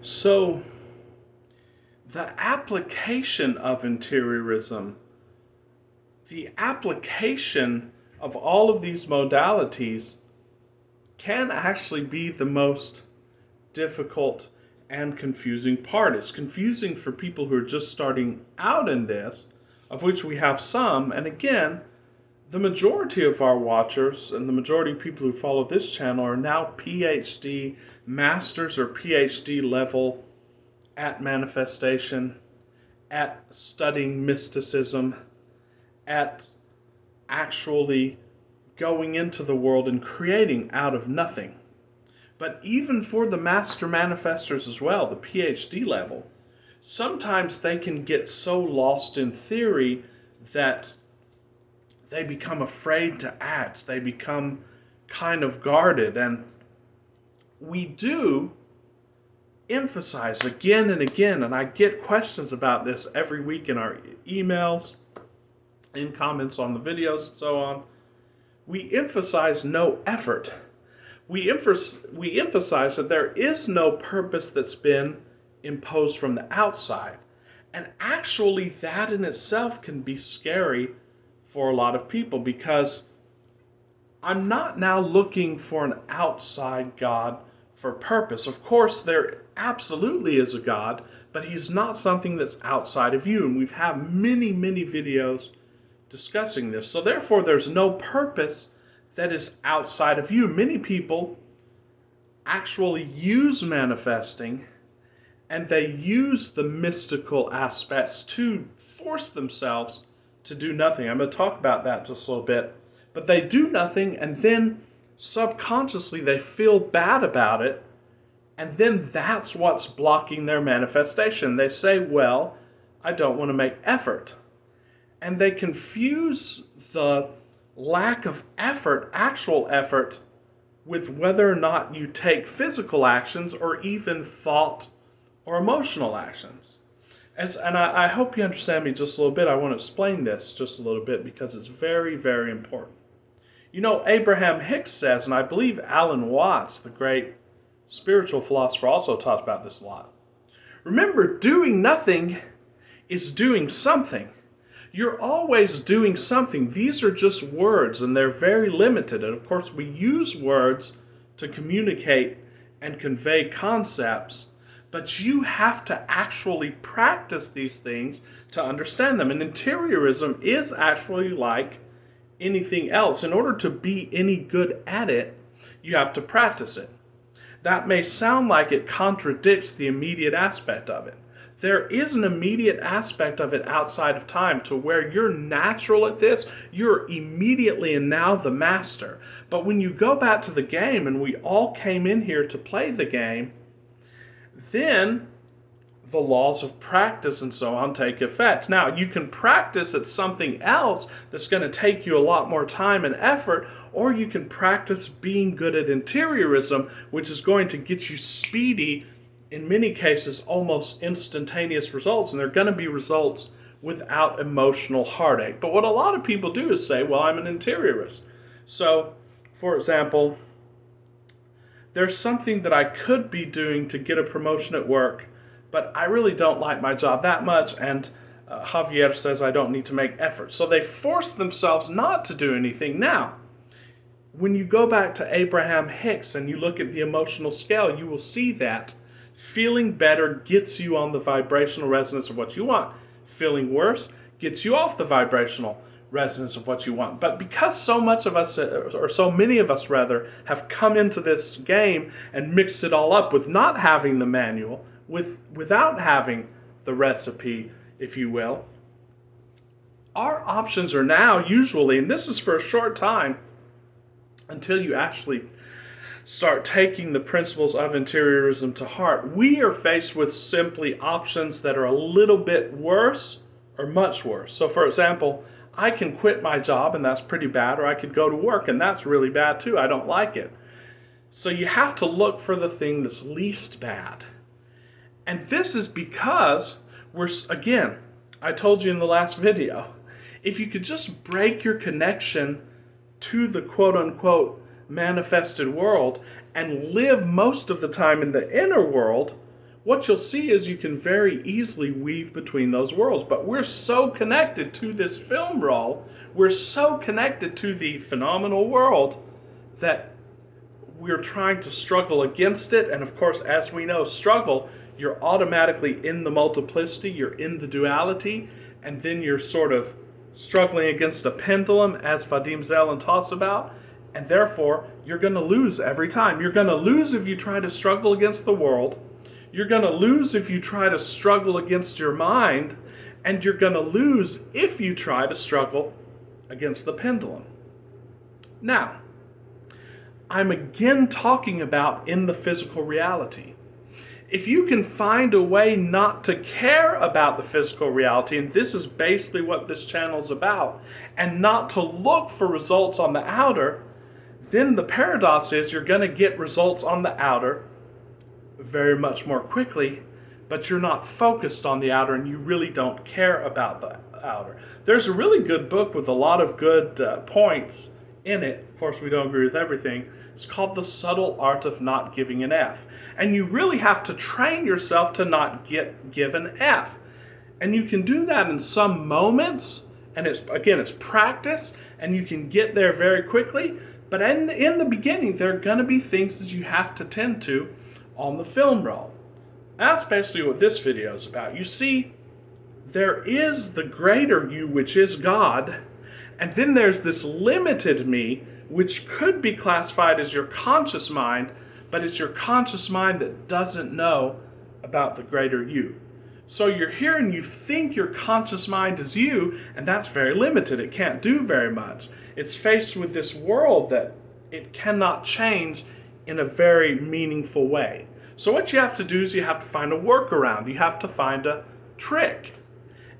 So, the application of interiorism, the application of all of these modalities can actually be the most difficult and confusing part. It's confusing for people who are just starting out in this, of which we have some. And again, the majority of our watchers and the majority of people who follow this channel are now PhD, masters or PhD level at manifestation, at studying mysticism, at actually going into the world and creating out of nothing. But even for the master manifestors as well, the PhD level, sometimes they can get so lost in theory that they become afraid to act. They become kind of guarded. And we do emphasize again and again, and I get questions about this every week in our emails, in comments on the videos, and so on. We emphasize no effort. We emphasize that there is no purpose that's been imposed from the outside. And actually, that in itself can be scary for a lot of people, because I'm not now looking for an outside God for purpose. Of course, there absolutely is a God, but he's not something that's outside of you. And we've had many, many videos discussing this. So therefore, there's no purpose that is outside of you. Many people actually use manifesting, and they use the mystical aspects to force themselves to do nothing. I'm going to talk about that just a little bit. But they do nothing, and then subconsciously they feel bad about it, and then that's what's blocking their manifestation. They say, well, I don't want to make effort. And they confuse the lack of effort, actual effort, with whether or not you take physical actions or even thought or emotional actions. And I hope you understand me just a little bit. I want to explain this just a little bit because it's very, very important. You know, Abraham Hicks says, and I believe Alan Watts, the great spiritual philosopher, also talks about this a lot. Remember, doing nothing is doing something. You're always doing something. These are just words, and they're very limited. And of course, we use words to communicate and convey concepts, but you have to actually practice these things to understand them. And interiorism is actually like anything else. In order to be any good at it, you have to practice it. That may sound like it contradicts the immediate aspect of it. There is an immediate aspect of it outside of time to where you're natural at this, you're immediately and now the master. But when you go back to the game, and we all came in here to play the game, then the laws of practice and so on take effect. Now, you can practice at something else that's going to take you a lot more time and effort, or you can practice being good at interiorism, which is going to get you speedy, in many cases, almost instantaneous results, and they're going to be results without emotional heartache. But what a lot of people do is say, well, I'm an interiorist. So, for example, there's something that I could be doing to get a promotion at work, but I really don't like my job that much, and Javier says I don't need to make effort. So they force themselves not to do anything. Now, when you go back to Abraham Hicks and you look at the emotional scale, you will see that feeling better gets you on the vibrational resonance of what you want. Feeling worse gets you off the vibrational resonance of what you want. But because so much of us, or so many of us rather, have come into this game and mixed it all up with not having the manual, without having the recipe, if you will, our options are now usually, and this is for a short time, until you actually start taking the principles of interiorism to heart, we are faced with simply options that are a little bit worse or much worse. So for example, I can quit my job and that's pretty bad, or I could go to work and that's really bad too. I don't like it. So you have to look for the thing that's least bad. And this is because again, I told you in the last video, if you could just break your connection to the quote-unquote manifested world and live most of the time in the inner world, what you'll see is you can very easily weave between those worlds. But we're so connected to this film roll, we're so connected to the phenomenal world that we're trying to struggle against it. And of course, as we know, struggle, you're automatically in the multiplicity, you're in the duality, and then you're sort of struggling against a pendulum, as Vadim Zeland talks about, and therefore you're going to lose every time. You're going to lose if you try to struggle against the world. You're going to lose if you try to struggle against your mind, and you're going to lose if you try to struggle against the pendulum. Now, I'm again talking about in the physical reality. If you can find a way not to care about the physical reality, and this is basically what this channel is about, and not to look for results on the outer, then the paradox is you're going to get results on the outer very much more quickly, but you're not focused on the outer and you really don't care about the outer. There's a really good book with a lot of good points in it. Of course, we don't agree with everything. It's called The Subtle Art of Not Giving an F. And you really have to train yourself to not give an F. And you can do that in some moments, and it's practice, and you can get there very quickly. But in the beginning, there are going to be things that you have to tend to on the film roll. That's basically what this video is about. You see, there is the greater you, which is God, and then there's this limited me, which could be classified as your conscious mind, but it's your conscious mind that doesn't know about the greater you. So you're here and you think your conscious mind is you, and that's very limited. It can't do very much. It's faced with this world that it cannot change in a very meaningful way. So what you have to do is you have to find a workaround. You have to find a trick.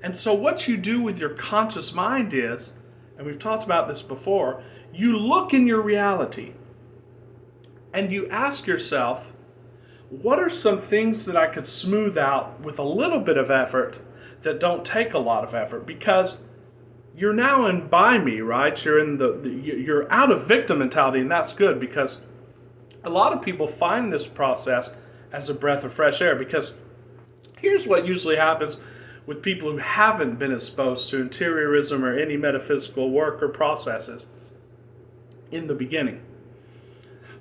And so what you do with your conscious mind is, and we've talked about this before, you look in your reality and you ask yourself, what are some things that I could smooth out with a little bit of effort that don't take a lot of effort? Because you're now in by me, right? You're out of victim mentality, and that's good, because a lot of people find this process as a breath of fresh air. Because here's what usually happens with people who haven't been exposed to interiorism or any metaphysical work or processes in the beginning.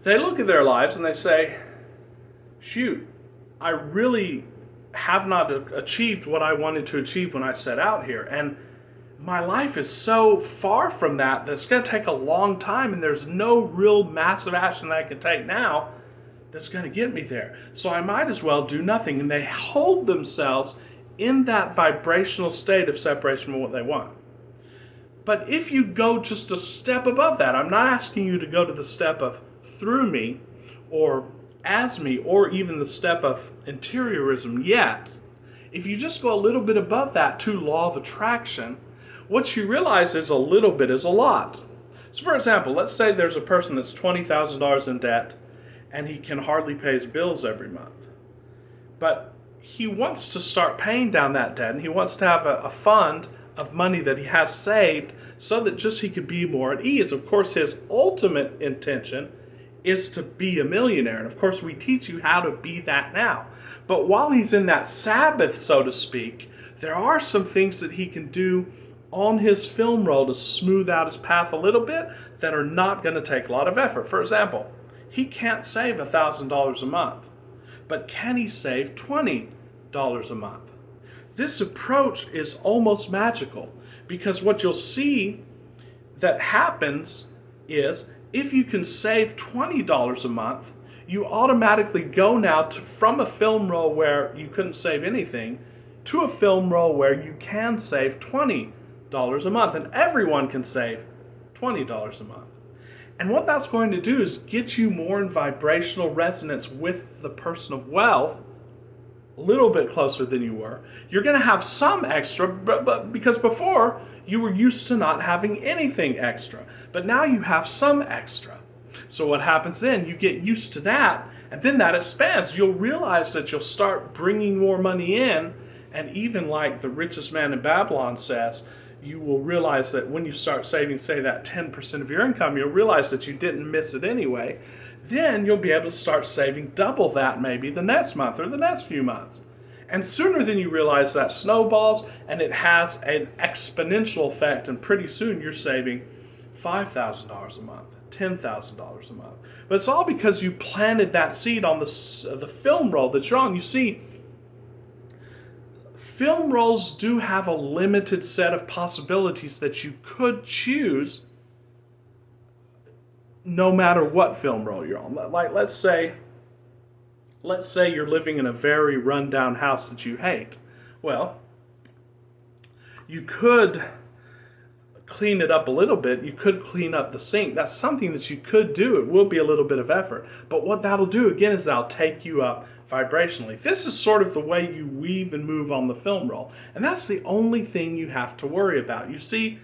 They look at their lives and they say, shoot, I really have not achieved what I wanted to achieve when I set out here. And my life is so far from that it's going to take a long time, and there's no real massive action that I can take now that's going to get me there. So I might as well do nothing. And they hold themselves in that vibrational state of separation from what they want. But if you go just a step above that, I'm not asking you to go to the step of through me or as me or even the step of interiorism yet. If you just go a little bit above that to law of attraction, what you realize is a little bit is a lot. So for example, let's say there's a person that's $20,000 in debt and he can hardly pay his bills every month. But he wants to start paying down that debt, and he wants to have a fund of money that he has saved so that just he could be more at ease. Of course, his ultimate intention is to be a millionaire. And of course, we teach you how to be that now. But while he's in that Sabbath, so to speak, there are some things that he can do on his film roll to smooth out his path a little bit that are not going to take a lot of effort. For example, he can't save $1,000 a month, but can he save $20 a month? This approach is almost magical, because what you'll see that happens is if you can save $20 a month, you automatically go now from a film roll where you couldn't save anything to a film roll where you can save $20 a month, and everyone can save $20 a month. And what that's going to do is get you more in vibrational resonance with the person of wealth, a little bit closer than you were. You're going to have some extra, but because before you were used to not having anything extra, but now you have some extra. So what happens then? You get used to that, and then that expands. You'll realize that you'll start bringing more money in, and even like the richest man in Babylon says, you will realize that when you start saving, say, that 10% of your income, you'll realize that you didn't miss it anyway. then you'll be able to start saving double that maybe the next month or the next few months. And sooner than you realize, that snowballs, and it has an exponential effect, and pretty soon you're saving $5,000 a month, $10,000 a month. But it's all because you planted that seed on the film roll that you're on. You see, film rolls do have a limited set of possibilities that you could choose no matter what film roll you're on. Like, let's say you're living in a very rundown house that you hate. Well, you could clean it up a little bit. You could clean up the sink. That's something that you could do. It will be a little bit of effort. But what that'll do, again, is that'll take you up vibrationally. This is sort of the way you weave and move on the film roll. And that's the only thing you have to worry about. You see,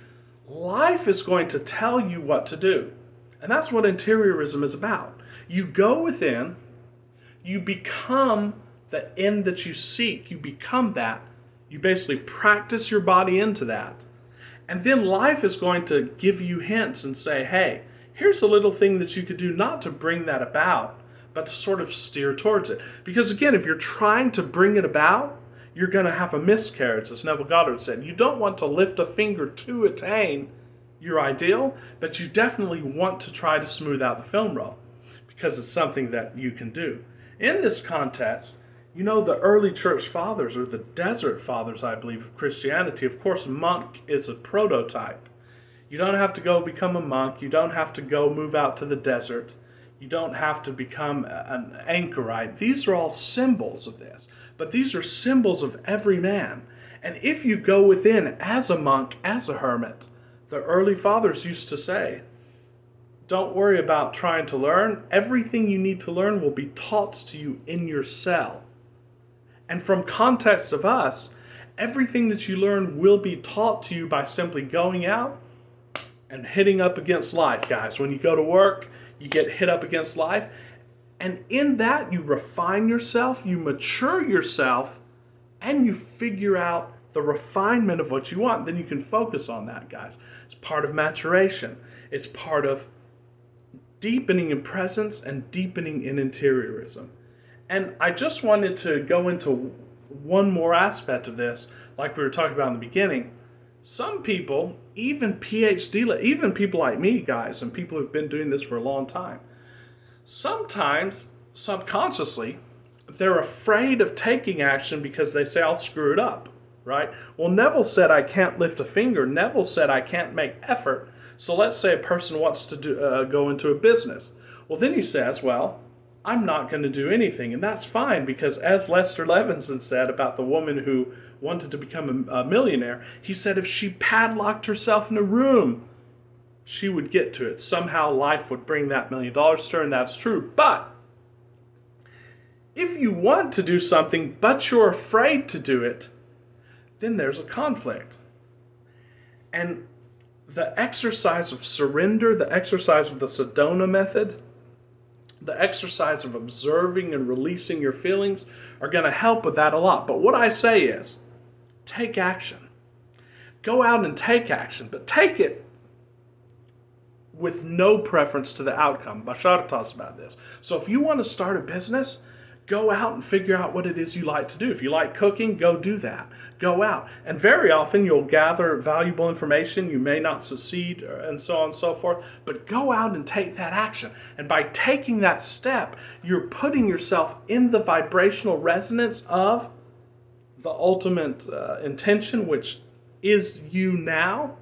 life is going to tell you what to do. And that's what interiorism is about. You go within, you become the end that you seek. You become that. You basically practice your body into that. And then life is going to give you hints and say, hey, here's a little thing that you could do, not to bring that about, but to sort of steer towards it. Because again, if you're trying to bring it about, you're going to have a miscarriage, as Neville Goddard said. You don't want to lift a finger to attain your ideal, but you definitely want to try to smooth out the film roll, because it's something that you can do. In this context, you know, the early church fathers, or the desert fathers, I believe, of Christianity, of course, monk is a prototype. You don't have to go become a monk. You don't have to go move out to the desert. You don't have to become an anchorite. These are all symbols of this. But these are symbols of every man. And if you go within as a monk, as a hermit, the early fathers used to say, don't worry about trying to learn. Everything you need to learn will be taught to you in your cell. And from context of us, everything that you learn will be taught to you by simply going out and hitting up against life, guys. When you go to work, you get hit up against life. And in that, you refine yourself, you mature yourself, and you figure out the refinement of what you want. Then you can focus on that, guys. It's part of maturation. It's part of deepening in presence and deepening in interiorism. And I just wanted to go into one more aspect of this, like we were talking about in the beginning. Some people, even PhD, even people like me, guys, and people who've been doing this for a long time, sometimes, subconsciously, they're afraid of taking action because they say, I'll screw it up, right? Well, Neville said I can't lift a finger. Neville said I can't make effort. So let's say a person wants to go into a business. Well, then he says, well, I'm not going to do anything. And that's fine, because as Lester Levinson said about the woman who wanted to become a millionaire, he said if she padlocked herself in a room, she would get to it. Somehow life would bring that $1 million to her, and that's true. But if you want to do something, but you're afraid to do it, then there's a conflict. And the exercise of surrender, the exercise of the Sedona method, the exercise of observing and releasing your feelings are going to help with that a lot. But what I say is, take action. Go out and take action, but take it with no preference to the outcome. Bashar talks about this. So if you want to start a business, go out and figure out what it is you like to do. If you like cooking, go do that. Go out. And very often you'll gather valuable information. You may not succeed, and so on and so forth. But go out and take that action. And by taking that step, you're putting yourself in the vibrational resonance of the ultimate intention, which is you now.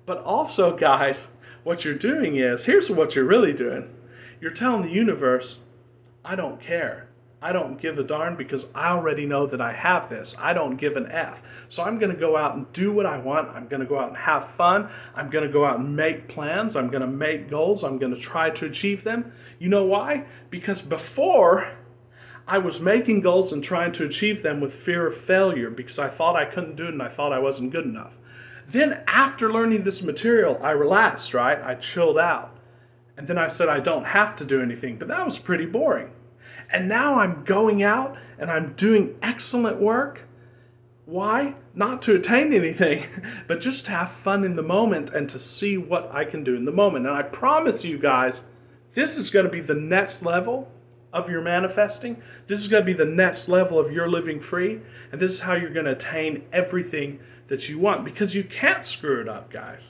But also, guys, what you're doing is, here's what you're really doing. You're telling the universe, I don't care. I don't give a darn, because I already know that I have this. I don't give an F. So I'm going to go out and do what I want. I'm going to go out and have fun. I'm going to go out and make plans. I'm going to make goals. I'm going to try to achieve them. You know why? Because before, I was making goals and trying to achieve them with fear of failure, because I thought I couldn't do it and I thought I wasn't good enough. Then after learning this material, I relaxed, right? I chilled out. And then I said I don't have to do anything, but that was pretty boring. And now I'm going out and I'm doing excellent work. Why? Not to attain anything, but just to have fun in the moment and to see what I can do in the moment. And I promise you guys, This is going to be the next level of your manifesting. This is going to be the next level of your living free. And this is how you're going to attain everything that you want, because you can't screw it up, guys.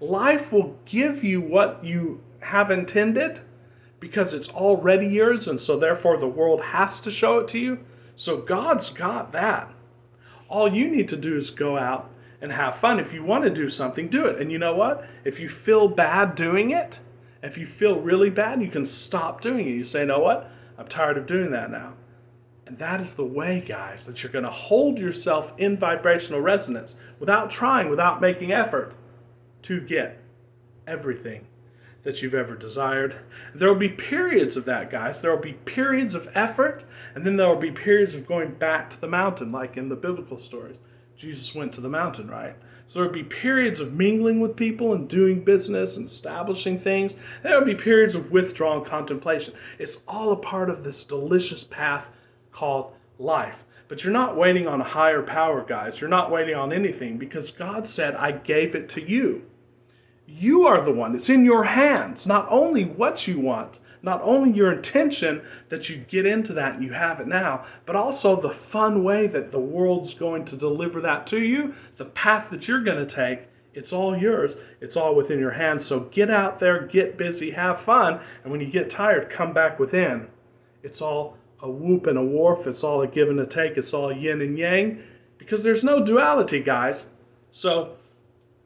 Life will give you what you have intended because it's already yours, and so therefore the world has to show it to you. So God's got that. All you need to do is go out and have fun. If you want to do something, do it. And you know what? If you feel bad doing it, if you feel really bad, you can stop doing it. You say, you know what? I'm tired of doing that now. And that is the way, guys, that you're going to hold yourself in vibrational resonance without trying, without making effort, to get everything that you've ever desired. There will be periods of that, guys. There will be periods of effort, and then there will be periods of going back to the mountain, like in the biblical stories. Jesus went to the mountain, right? So there will be periods of mingling with people and doing business and establishing things. There will be periods of withdrawal contemplation. It's all a part of this delicious path called life. But you're not waiting on a higher power, guys. You're not waiting on anything, because God said, I gave it to you. You are the one. It's in your hands. Not only what you want, not only your intention that you get into that and you have it now, but also the fun way that the world's going to deliver that to you, the path that you're going to take. It's all yours. It's all within your hands. So get out there, get busy, have fun, and when you get tired, come back within. It's all a whoop and a wharf. It's all a give and a take. It's all yin and yang, because there's no duality, guys. So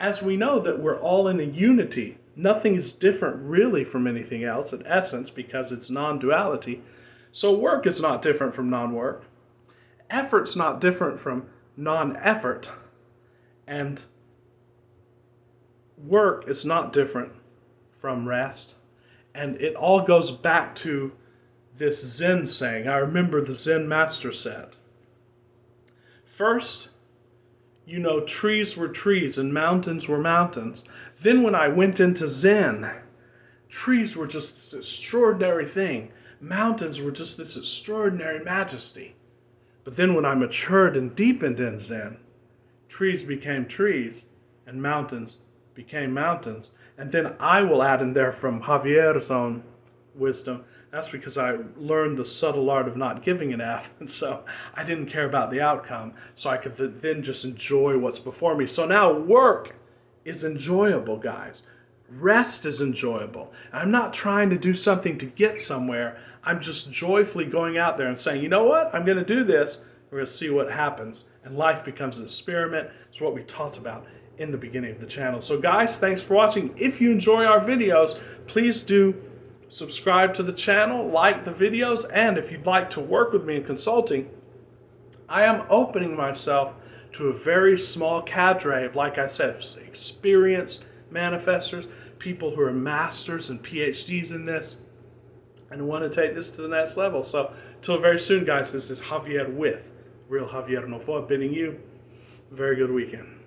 as we know that we're all in a unity, nothing is different really from anything else in essence, because it's non-duality. So work is not different from non-work. Effort's not different from non-effort. And work is not different from rest. And it all goes back to this Zen saying. I remember the Zen master said, first, trees were trees and mountains were mountains. Then when I went into Zen, trees were just this extraordinary thing. Mountains were just this extraordinary majesty. But then when I matured and deepened in Zen, trees became trees and mountains became mountains. And then I will add in there from Javier's own wisdom, that's because I learned the subtle art of not giving an F, and so I didn't care about the outcome, so I could then just enjoy what's before me. So now work is enjoyable, guys. Rest is enjoyable. I'm not trying to do something to get somewhere. I'm just joyfully going out there and saying, you know what? I'm going to do this. We're going to see what happens. And life becomes an experiment. It's what we talked about in the beginning of the channel. So guys, thanks for watching. If you enjoy our videos, please do subscribe to the channel, like the videos, and if you'd like to work with me in consulting, I am opening myself to a very small cadre of, like I said, experienced manifestors, people who are masters and PhDs in this, and want to take this to the next level. So, till very soon, guys, this is Javier with Real Javier Novoa bidding you a very good weekend.